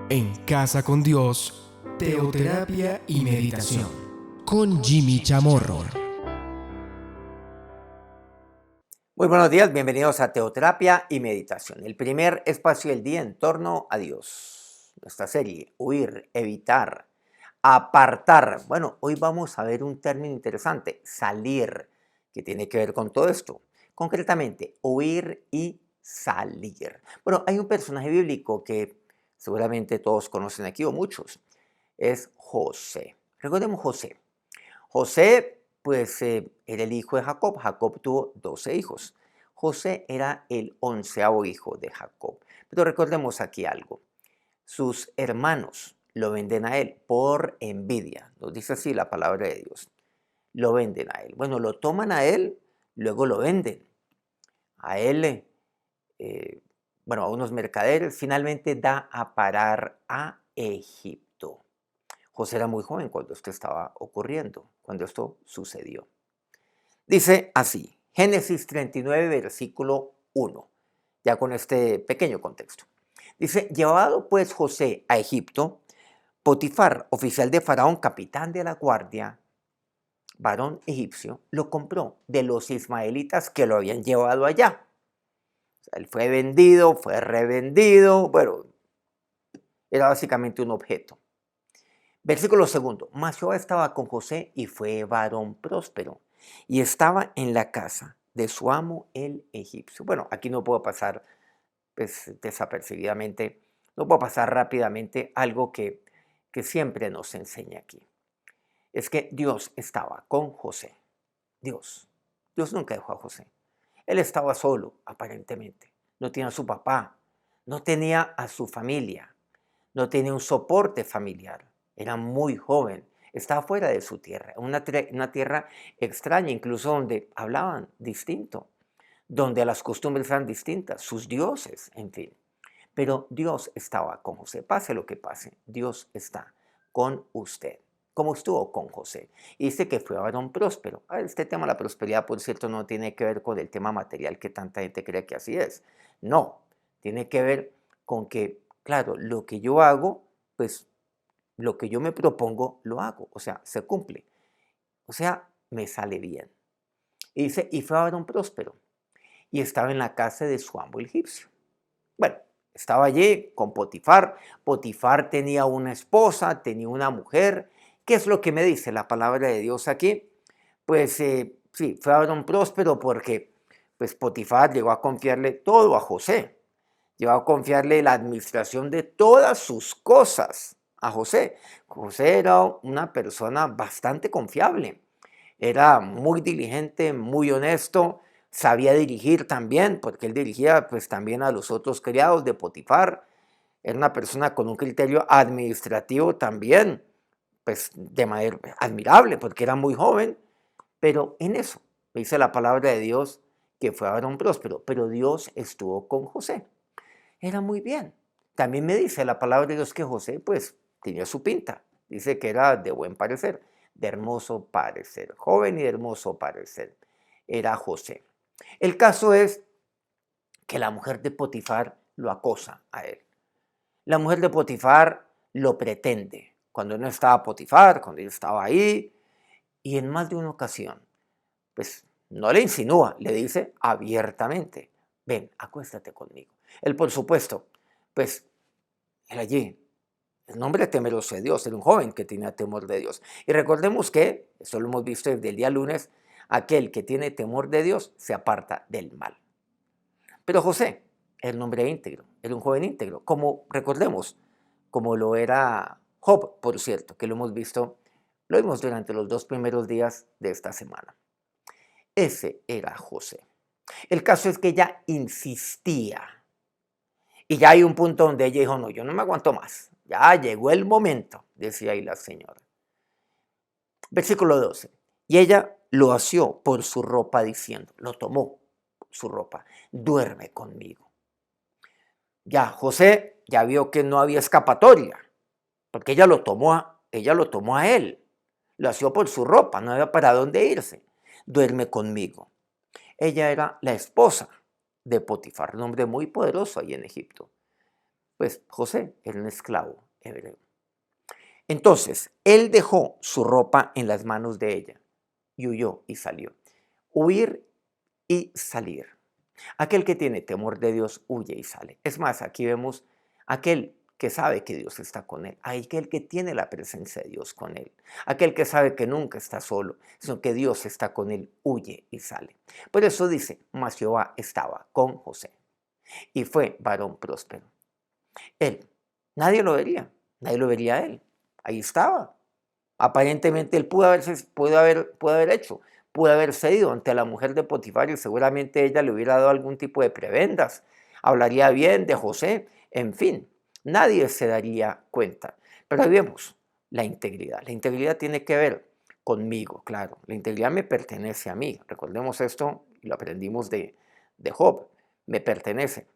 En Casa con Dios, teoterapia y meditación, con Jimmy Chamorro. Muy buenos días, bienvenidos a Teoterapia y Meditación, el primer espacio del día en torno a Dios. Nuestra serie, huir, evitar, apartar. Bueno, hoy vamos a ver un término interesante, salir, que tiene que ver con todo esto. Concretamente, huir y salir. Bueno, hay un personaje bíblico que seguramente todos conocen aquí o muchos, es José. Recordemos José. José, pues, era el hijo de Jacob. Jacob tuvo 12 hijos. José era el 11º hijo de Jacob. Pero recordemos aquí algo. Sus hermanos lo venden a él por envidia. Nos dice así la palabra de Dios. Lo venden a él. Bueno, lo toman a él, luego lo venden. A él, bueno, a unos mercaderes, finalmente da a parar a Egipto. José era muy joven cuando esto estaba ocurriendo, cuando esto sucedió. Dice así, Génesis 39, versículo 1, ya con este pequeño contexto. Dice, llevado pues José a Egipto, Potifar, oficial de Faraón, capitán de la guardia, varón egipcio, lo compró de los ismaelitas que lo habían llevado allá. O sea, él fue vendido, fue revendido, bueno, era básicamente un objeto. Versículo 2. Mas Jehová estaba con José y fue varón próspero, y estaba en la casa de su amo el egipcio. Bueno, aquí no puedo pasar pues, desapercibidamente, no puedo pasar rápidamente algo que siempre nos enseña aquí. Es que Dios estaba con José. Dios nunca dejó a José. Él estaba solo, aparentemente. No tenía a su papá, no tenía a su familia, no tenía un soporte familiar. Era muy joven, estaba fuera de su tierra, una tierra extraña, incluso donde hablaban distinto, donde las costumbres eran distintas, sus dioses, en fin. Pero Dios estaba con José, pase lo que pase, Dios está con usted, como estuvo con José. Y dice que fue varón próspero. Este tema de la prosperidad, por cierto, no tiene que ver con el tema material que tanta gente cree que así es. No, tiene que ver con que, claro, lo que yo hago, pues lo que yo me propongo, lo hago. O sea, se cumple. O sea, me sale bien. Y dice, y fue varón próspero. Y estaba en la casa de su amo el egipcio. Bueno, estaba allí con Potifar. Potifar tenía una esposa, tenía una mujer. ¿Qué es lo que me dice la palabra de Dios aquí? Pues sí, fue varón próspero porque pues Potifar llegó a confiarle todo a José. Llegó a confiarle la administración de todas sus cosas a José. José era una persona bastante confiable. Era muy diligente, muy honesto, sabía dirigir también, porque él dirigía pues también a los otros criados de Potifar. Era una persona con un criterio administrativo también, pues de manera admirable, porque era muy joven, pero en eso dice la palabra de Dios que fue varón próspero, pero Dios estuvo con José. Era muy bien. También me dice la palabra de Dios que José pues tenía su pinta, dice que era de buen parecer, de hermoso parecer, joven y de hermoso parecer, era José. El caso es que la mujer de Potifar lo acosa a él. La mujer de Potifar lo pretende. Cuando no estaba Potifar, cuando él estaba ahí, y en más de una ocasión, pues no le insinúa, le dice abiertamente, ven, acuéstate conmigo. Él, por supuesto, pues, él allí, el hombre temeroso de Dios, era un joven que tenía temor de Dios. Y recordemos que, eso lo hemos visto desde el día lunes, aquel que tiene temor de Dios se aparta del mal. Pero José era un hombre íntegro, era un joven íntegro, como recordemos, como lo era Job, por cierto, que lo hemos visto, lo vimos durante los 2 primeros días de esta semana. Ese era José. El caso es que ella insistía. Y ya hay un punto donde ella dijo, no, yo no me aguanto más. Ya llegó el momento, decía ahí la señora. Versículo 12. Y ella lo asió por su ropa diciendo, lo tomó su ropa, duerme conmigo. Ya José ya vio que no había escapatoria, porque ella lo tomó a él. Lo asió por su ropa, no había para dónde irse. Duerme conmigo. Ella era la esposa de Potifar, un hombre muy poderoso ahí en Egipto. Pues José era un esclavo hebreo. Entonces, él dejó su ropa en las manos de ella y huyó y salió. Huir y salir. Aquel que tiene temor de Dios huye y sale. Es más, aquí vemos aquel que sabe que Dios está con él, aquel que tiene la presencia de Dios con él, aquel que sabe que nunca está solo, sino que Dios está con él, huye y sale. Por eso dice, mas Jehová estaba con José y fue varón próspero. Él, nadie lo vería a él, ahí estaba. Aparentemente él pudo haber hecho, pudo haber cedido ante la mujer de Potifar y seguramente ella le hubiera dado algún tipo de prebendas, hablaría bien de José, en fin, nadie se daría cuenta. Pero ahí vemos la integridad. La integridad tiene que ver conmigo, claro. La integridad me pertenece a mí. Recordemos esto y lo aprendimos de Job. Me pertenece.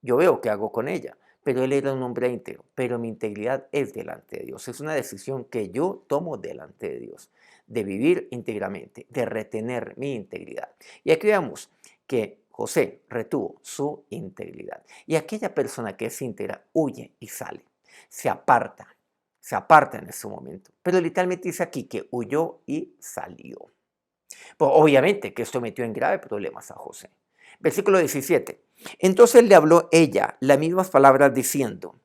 Yo veo qué hago con ella. Pero él era un hombre íntegro, pero mi integridad es delante de Dios. Es una decisión que yo tomo delante de Dios, de vivir íntegramente, de retener mi integridad. Y aquí veamos que José retuvo su integridad. Y aquella persona que es íntegra huye y sale, se aparta en ese momento. Pero literalmente dice aquí que huyó y salió. Pues obviamente que esto metió en graves problemas a José. Versículo 17. Entonces le habló ella las mismas palabras diciendo,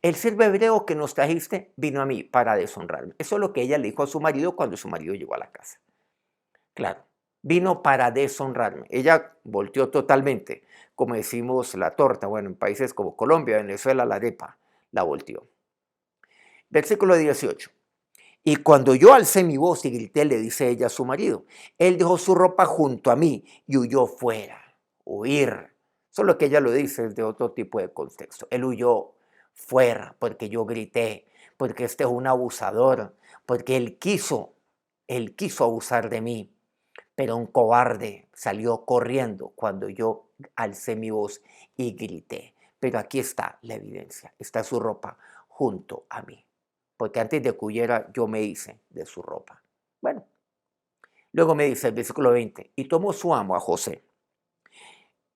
el siervo hebreo que nos trajiste vino a mí para deshonrarme. Eso es lo que ella le dijo a su marido cuando su marido llegó a la casa. Claro, vino para deshonrarme. Ella volteó totalmente, como decimos la torta, bueno, en países como Colombia, Venezuela, la arepa, la volteó. Versículo 18. Y cuando yo alcé mi voz y grité, le dice ella a su marido, él dejó su ropa junto a mí y huyó fuera, huir. Solo que ella lo dice de otro tipo de contexto. Él huyó fuera porque yo grité, porque este es un abusador, porque él quiso abusar de mí. Pero un cobarde salió corriendo cuando yo alcé mi voz y grité. Pero aquí está la evidencia, está su ropa junto a mí. Porque antes de que huyera yo me hice de su ropa. Bueno, luego me dice el versículo 20, y tomó su amo a José,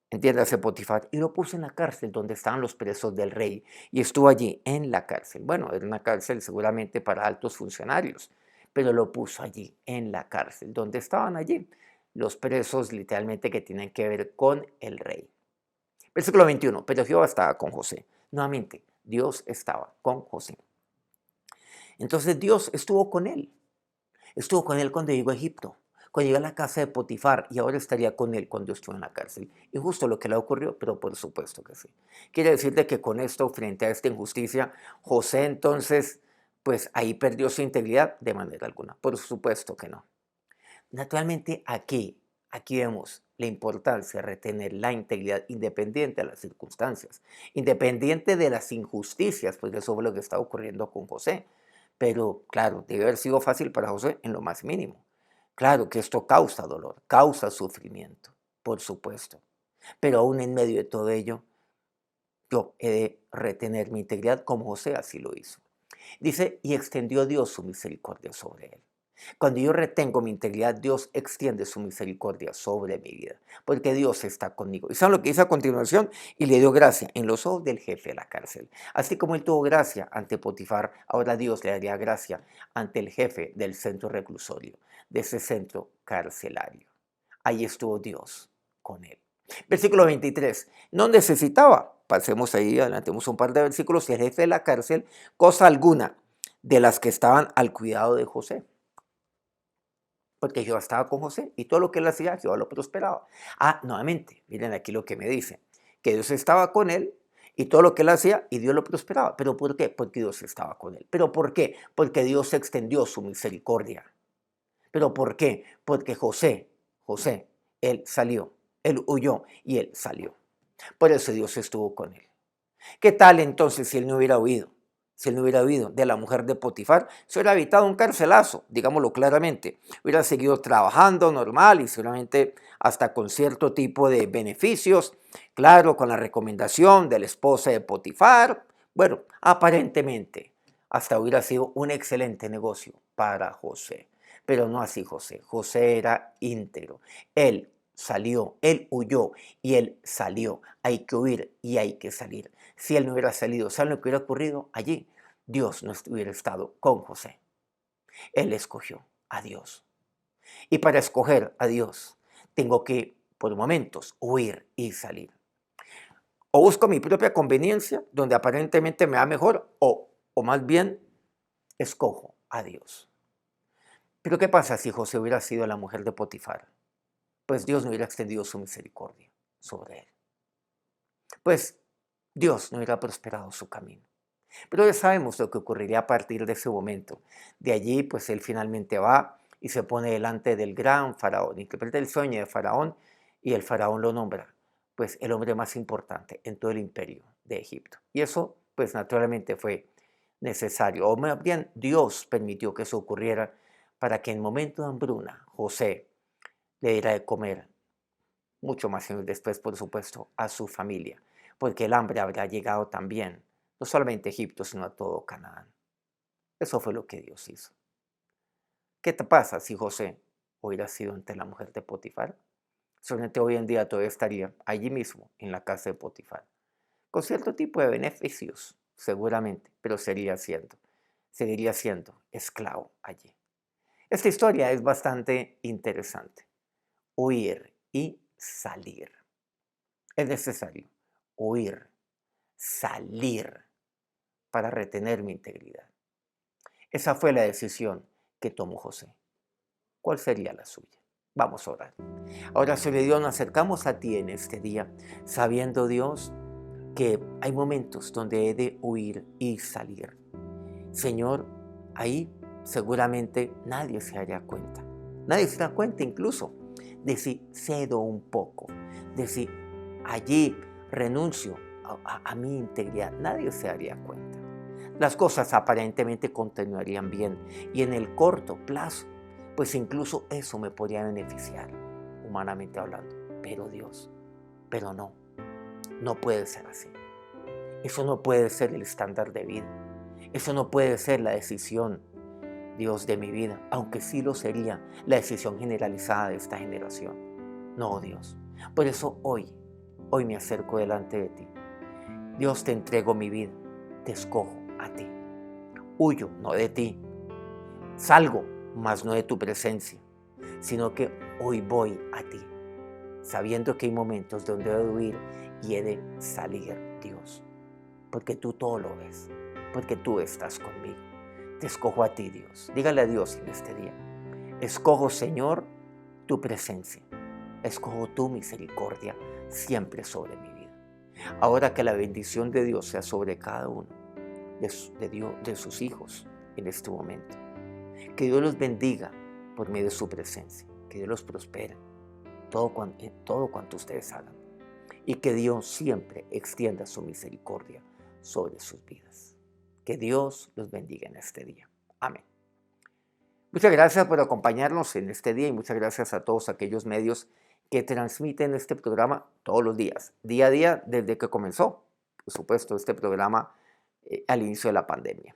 entiéndase Potifar, y lo puso en la cárcel donde estaban los presos del rey, y estuvo allí en la cárcel. Bueno, era una cárcel seguramente para altos funcionarios, pero lo puso allí en la cárcel, donde estaban allí los presos literalmente que tienen que ver con el rey. Versículo 21, pero Jehová estaba con José. Nuevamente, Dios estaba con José. Entonces Dios estuvo con él. Estuvo con él cuando llegó a Egipto, cuando llegó a la casa de Potifar y ahora estaría con él cuando estuvo en la cárcel. Y justo lo que le ocurrió, pero por supuesto que sí. Quiere decirte que con esto, frente a esta injusticia, José entonces, pues ahí perdió su integridad de manera alguna. Por supuesto que no. Naturalmente aquí vemos la importancia de retener la integridad independiente de las circunstancias, independiente de las injusticias, porque eso fue lo que está ocurriendo con José. Pero claro, debe haber sido fácil para José en lo más mínimo. Claro que esto causa dolor, causa sufrimiento, por supuesto. Pero aún en medio de todo ello, yo he de retener mi integridad como José así lo hizo. Dice, y extendió Dios su misericordia sobre él. Cuando yo retengo mi integridad, Dios extiende su misericordia sobre mi vida, porque Dios está conmigo. ¿Y saben lo que dice a continuación? Y le dio gracia en los ojos del jefe de la cárcel. Así como él tuvo gracia ante Potifar, ahora Dios le daría gracia ante el jefe del centro reclusorio, de ese centro carcelario. Ahí estuvo Dios con él. Versículo 23. No necesitaba, pasemos ahí, adelantemos un par de versículos, el jefe de la cárcel, cosa alguna de las que estaban al cuidado de José. Porque Jehová estaba con José y todo lo que él hacía, Jehová lo prosperaba. Nuevamente, miren aquí lo que me dice, que Dios estaba con él y todo lo que él hacía y Dios lo prosperaba. ¿Pero por qué? Porque Dios estaba con él. ¿Pero por qué? Porque Dios extendió su misericordia. ¿Pero por qué? Porque José, él salió, él huyó y él salió. Por eso Dios estuvo con él. ¿Qué tal entonces si él no hubiera huido? Si él no hubiera huido de la mujer de Potifar, se hubiera evitado un carcelazo, digámoslo claramente. Hubiera seguido trabajando normal y seguramente hasta con cierto tipo de beneficios. Claro, con la recomendación de la esposa de Potifar. Bueno, aparentemente hasta hubiera sido un excelente negocio para José. Pero no así José. José era íntegro. Él salió, él huyó y él salió. Hay que huir y hay que salir. Si él no hubiera salido, ¿saben lo que hubiera ocurrido allí? Dios no hubiera estado con José. Él escogió a Dios. Y para escoger a Dios, tengo que, por momentos, huir y salir. O busco mi propia conveniencia, donde aparentemente me va mejor, o más bien, escojo a Dios. Pero ¿qué pasa si José hubiera sido la mujer de Potifar? Pues Dios no hubiera extendido su misericordia sobre él. Pues Dios no hubiera prosperado su camino. Pero ya sabemos lo que ocurriría a partir de ese momento. De allí, pues él finalmente va y se pone delante del gran faraón, interpreta el sueño de faraón y el faraón lo nombra, pues el hombre más importante en todo el imperio de Egipto. Y eso, pues naturalmente fue necesario, o más bien Dios permitió que eso ocurriera para que en momento de hambruna José le diera de comer, mucho más años después, por supuesto, a su familia, porque el hambre habrá llegado también, no solamente a Egipto, sino a todo Canaán. Eso fue lo que Dios hizo. ¿Qué te pasa si José hubiera sido ante la mujer de Potifar? Solamente hoy en día todavía estaría allí mismo, en la casa de Potifar, con cierto tipo de beneficios, seguramente, pero seguiría siendo esclavo allí. Esta historia es bastante interesante. Huir y salir. Es necesario huir, salir para retener mi integridad. Esa fue la decisión que tomó José. ¿Cuál sería la suya? Vamos a orar. Ahora, Señor Dios, nos acercamos a ti en este día, sabiendo, Dios, que hay momentos donde he de huir y salir. Señor, ahí seguramente nadie se daría cuenta. Nadie se da cuenta incluso de si cedo un poco, de si allí renuncio a mi integridad. Nadie se daría cuenta. Las cosas aparentemente continuarían bien y en el corto plazo, pues incluso eso me podría beneficiar, humanamente hablando. Pero Dios, pero no puede ser así. Eso no puede ser el estándar de vida. Eso no puede ser la decisión, Dios, de mi vida, aunque sí lo sería la decisión generalizada de esta generación. No, Dios. Por eso hoy me acerco delante de ti. Dios, te entrego mi vida, te escojo a ti. Huyo, no de ti. Salgo, mas no de tu presencia, sino que hoy voy a ti, sabiendo que hay momentos donde he de huir y he de salir, Dios, porque tú todo lo ves, porque tú estás conmigo. Te escojo a ti, Dios. Dígale a Dios en este día. Escojo, Señor, tu presencia. Escojo tu misericordia siempre sobre mi vida. Ahora que la bendición de Dios sea sobre cada uno de sus hijos en este momento. Que Dios los bendiga por medio de su presencia. Que Dios los prospere en todo cuanto ustedes hagan. Y que Dios siempre extienda su misericordia sobre sus vidas. Que Dios los bendiga en este día. Amén. Muchas gracias por acompañarnos en este día y muchas gracias a todos aquellos medios que transmiten este programa todos los días, día a día desde que comenzó, por supuesto, este programa al inicio de la pandemia.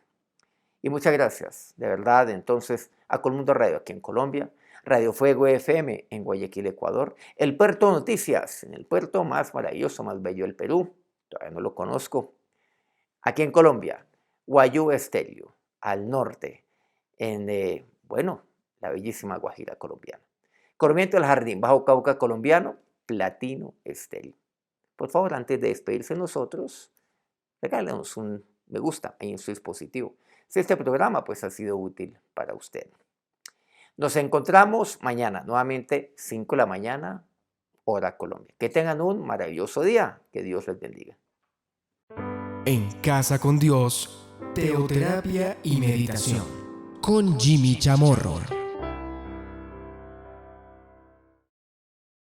Y muchas gracias, de verdad, entonces, a Colmundo Radio aquí en Colombia, Radio Fuego FM en Guayaquil, Ecuador, El Puerto Noticias, en el puerto más maravilloso, más bello del Perú, todavía no lo conozco, aquí en Colombia, Guayú Estéreo, al norte, en, la bellísima Guajira colombiana. Corriente del Jardín, Bajo Cauca colombiano, Platino Estéreo. Por favor, antes de despedirse de nosotros, regálenos un me gusta ahí en su dispositivo. Si este programa pues ha sido útil para usted. Nos encontramos mañana, nuevamente 5 de la mañana, hora Colombia. Que tengan un maravilloso día. Que Dios les bendiga. En Casa con Dios, teoterapia y meditación con Jimmy Chamorro.